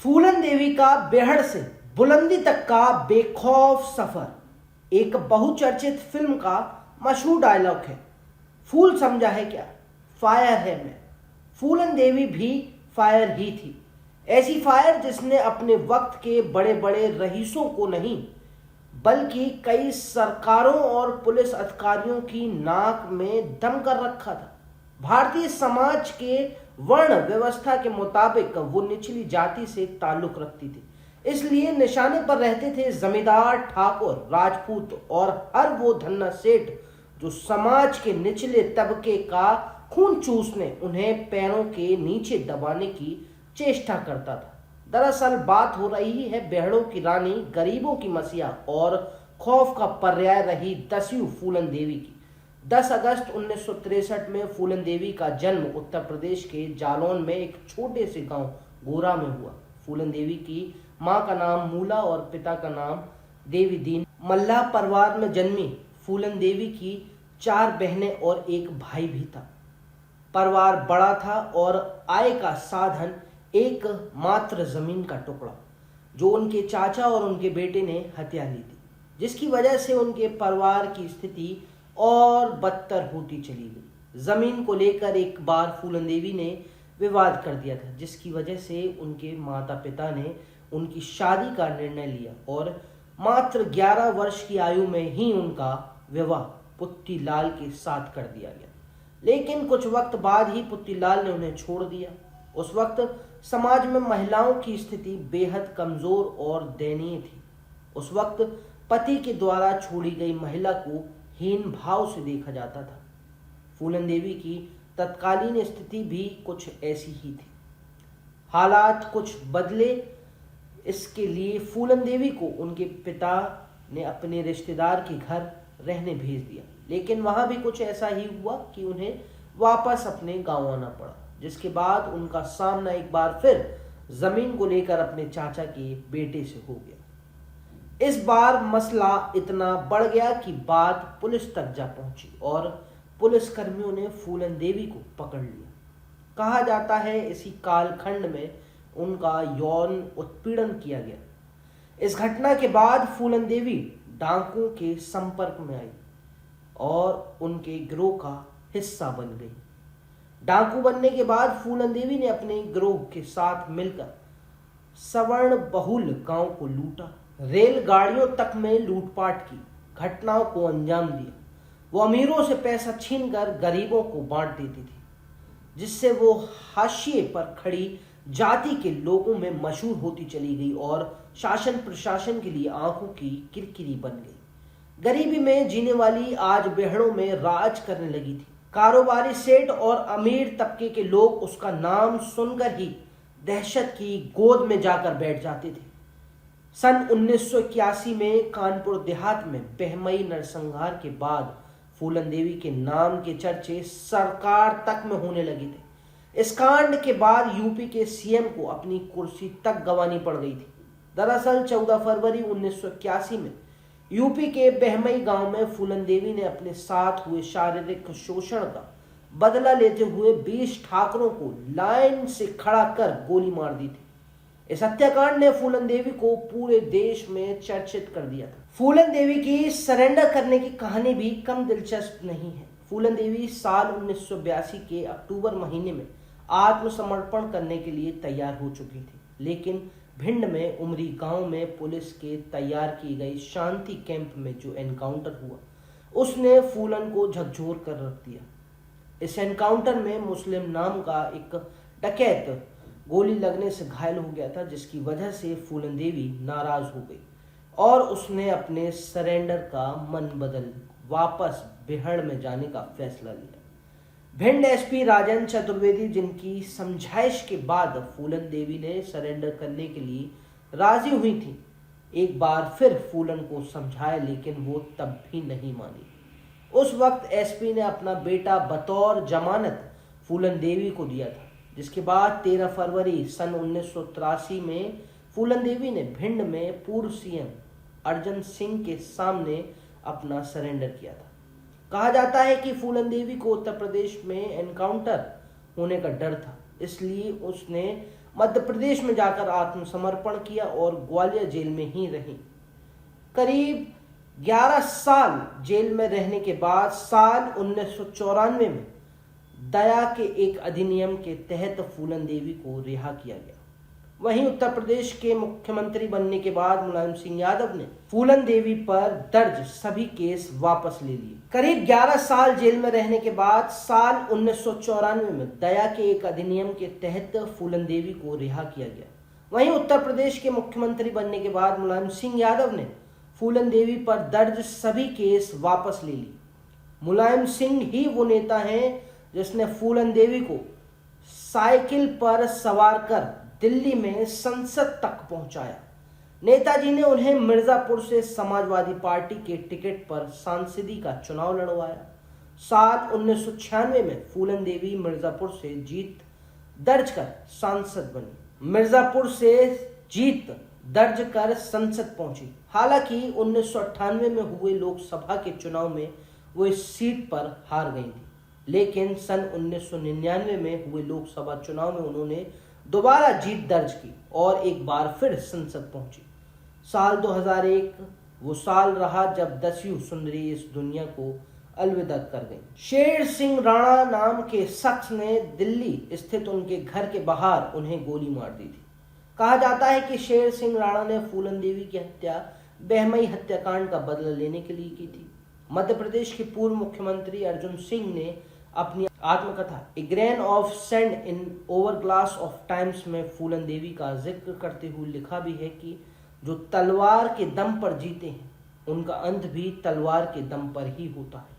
फूलन देवी का बेहड़ से बुलंदी तक का बेखौफ सफर एक बहुचर्चित फिल्म का मशहूर डायलॉग है। फूल समझा है क्या, फायर है मैं। फूलन देवी भी फायर ही थी, ऐसी फायर जिसने अपने वक्त के बड़े बड़े रईसों को नहीं बल्कि कई सरकारों और पुलिस अधिकारियों की नाक में दम कर रखा था। भारतीय समाज के वर्ण व्यवस्था के मुताबिक वो निचली जाति से ताल्लुक रखती थी, इसलिए निशाने पर रहते थे जमींदार, ठाकुर, राजपूत और हर वो धन्ना सेठ जो समाज के निचले तबके का खून चूसने उन्हें पैरों के नीचे दबाने की चेष्टा करता था। दरअसल बात हो रही है बेहड़ों की रानी, गरीबों की मसीहा और खौफ का पर्याय रही दस्यु फूलन देवी की। 10 अगस्त 1963 में फूलन देवी का जन्म उत्तर प्रदेश के जालौन में एक छोटे से गांव गोरा में हुआ। फूलन देवी की मां का नाम मूला और पिता का नाम देवी दीन। मल्लाह परिवार में जन्मी फूलन देवी की 4 बहनें और एक भाई भी था। परिवार बड़ा था और आय का साधन एक मात्र जमीन का टुकड़ा जो उनके चाचा और उनके बेटे ने हत्या ली थी, जिसकी वजह से उनके परिवार की स्थिति और बदतर होती चली गई। जमीन को लेकर एक बार फूलन देवी ने विवाद कर दिया था, जिसकी वजह से उनके माता पिता ने उनकी शादी का निर्णय लिया और मात्र 11 वर्ष की आयु में ही उनका विवाह पुत्तीलाल के साथ कर दिया गया। लेकिन कुछ वक्त बाद ही पुत्तीलाल ने उन्हें छोड़ दिया। उस वक्त समाज में महिलाओं की स्थिति बेहद कमजोर और दयनीय थी। उस वक्त पति के द्वारा छोड़ी गई महिला को हीन भाव से देखा जाता था। फूलन देवी की तत्कालीन स्थिति भी कुछ ऐसी ही थी। हालात कुछ बदले। इसके लिए फूलन देवी को उनके पिता ने अपने रिश्तेदार के घर रहने भेज दिया, लेकिन वहां भी कुछ ऐसा ही हुआ कि उन्हें वापस अपने गांव आना पड़ा, जिसके बाद उनका सामना एक बार फिर जमीन को लेकर अपने चाचा के बेटे से हो गया। इस बार मसला इतना बढ़ गया कि बात पुलिस तक जा पहुंची और पुलिसकर्मियों ने फूलन देवी को पकड़ लिया। कहा जाता है इसी कालखंड में उनका यौन उत्पीड़न किया गया। इस घटना के बाद फूलन देवी डाकुओं के संपर्क में आई और उनके गिरोह का हिस्सा बन गई। डाकू बनने के बाद फूलन देवी ने अपने गिरोह के साथ मिलकर सवर्ण बहुल गांव को लूटा, रेलगाड़ियों तक में लूटपाट की घटनाओं को अंजाम दिया। वो अमीरों से पैसा छीनकर गरीबों को बांट देती थी, जिससे वो हाशिए पर खड़ी जाति के लोगों में मशहूर होती चली गई और शासन प्रशासन के लिए आंखों की किरकिरी बन गई। गरीबी में जीने वाली आज बेहड़ों में राज करने लगी थी। कारोबारी सेठ और अमीर तबके के लोग उसका नाम सुनकर ही दहशत की गोद में जाकर बैठ जाते थे। सन 1981 में कानपुर देहात में बहमई नरसंहार के बाद फूलन देवी के नाम के चर्चे सरकार तक में होने लगे थे। इस कांड के बाद यूपी के सीएम को अपनी कुर्सी तक गंवानी पड़ गई थी। दरअसल 14 फरवरी 1981 में यूपी के बहमई गांव में फूलन देवी ने अपने साथ हुए शारीरिक शोषण का बदला लेते हुए 20 ठाकरों को लाइन से खड़ा कर गोली मार दी थी। इस हत्याकांड ने फूलन देवी को पूरे देश में चर्चित कर दिया था। फूलन देवी की सरेंडर करने की कहानी भी कम दिलचस्प नहीं है। फूलन देवी साल 1982 के अक्टूबर महीने में आत्मसमर्पण करने के लिए तैयार हो चुकी थी, लेकिन भिंड में उमरी गांव में पुलिस के तैयार की गई शांति कैंप में जो एनकाउंटर हुआ उसने फूलन को झकझोर कर रख दिया। इस एनकाउंटर में मुस्लिम नाम का एक डकैत गोली लगने से घायल हो गया था, जिसकी वजह से फूलन देवी नाराज हो गई और उसने अपने सरेंडर का मन बदल वापस बेहड़ में जाने का फैसला लिया। भिंड एसपी राजन चतुर्वेदी, जिनकी समझाइश के बाद फूलन देवी ने सरेंडर करने के लिए राजी हुई थी, एक बार फिर फूलन को समझाया, लेकिन वो तब भी नहीं मानी। उस वक्त एसपी ने अपना बेटा बतौर जमानत फूलन देवी को दिया था, जिसके बाद 13 फरवरी सन 1983 में फूलन देवी ने भिंड में पूर्व सीएम अर्जन सिंह के सामने अपना सरेंडर किया था। कहा जाता है कि फूलन देवी को उत्तर प्रदेश में एनकाउंटर होने का डर था, इसलिए उसने मध्य प्रदेश में जाकर आत्मसमर्पण किया और ग्वालियर जेल में ही रहीं। करीब 11 साल जेल में रहने के बाद साल 1994 में दया के एक अधिनियम के तहत फूलन देवी को रिहा किया गया। वहीं उत्तर प्रदेश के मुख्यमंत्री बनने के बाद मुलायम सिंह यादव ने फूलन देवी पर दर्ज सभी केस वापस ले लिए। करीब 11 साल जेल में रहने के बाद साल 1994 में दया के एक अधिनियम के तहत फूलन देवी को रिहा किया गया। वहीं उत्तर प्रदेश के मुख्यमंत्री बनने के बाद मुलायम सिंह यादव ने फूलन देवी पर दर्ज सभी केस वापस ले लिए। मुलायम सिंह ही वो नेता हैं जिसने फूलन देवी को साइकिल पर सवार कर दिल्ली में संसद तक पहुंचाया। नेताजी ने उन्हें मिर्जापुर से समाजवादी पार्टी के टिकट पर सांसदी का चुनाव लड़वाया। साल 1996 में फूलन देवी मिर्जापुर से जीत दर्ज कर सांसद बनी। मिर्जापुर से जीत दर्ज कर संसद पहुंची। हालांकि 1998 में हुए लोकसभा के चुनाव में वो इस सीट पर हार गई थी, लेकिन सन 1999 में हुए लोकसभा चुनाव में उन्होंने दोबारा जीत दर्ज की और एक बार फिर संसद पहुंची। साल 2001 वो साल रहा जब 10वीं सुंदरी इस दुनिया को अलविदा कर गई। शेर सिंह राणा नाम के शख्स ने दिल्ली स्थित उनके घर के बाहर उन्हें गोली मार दी थी। कहा जाता है कि शेर सिंह राणा ने फूलन देवी की हत्या बहमई हत्याकांड का बदला लेने के लिए की थी। मध्य प्रदेश के पूर्व मुख्यमंत्री अर्जुन सिंह ने अपनी आत्मकथा ए grain of sand in over glass of times में फूलन देवी का जिक्र करते हुए लिखा भी है कि जो तलवार के दम पर जीते हैं उनका अंत भी तलवार के दम पर ही होता है।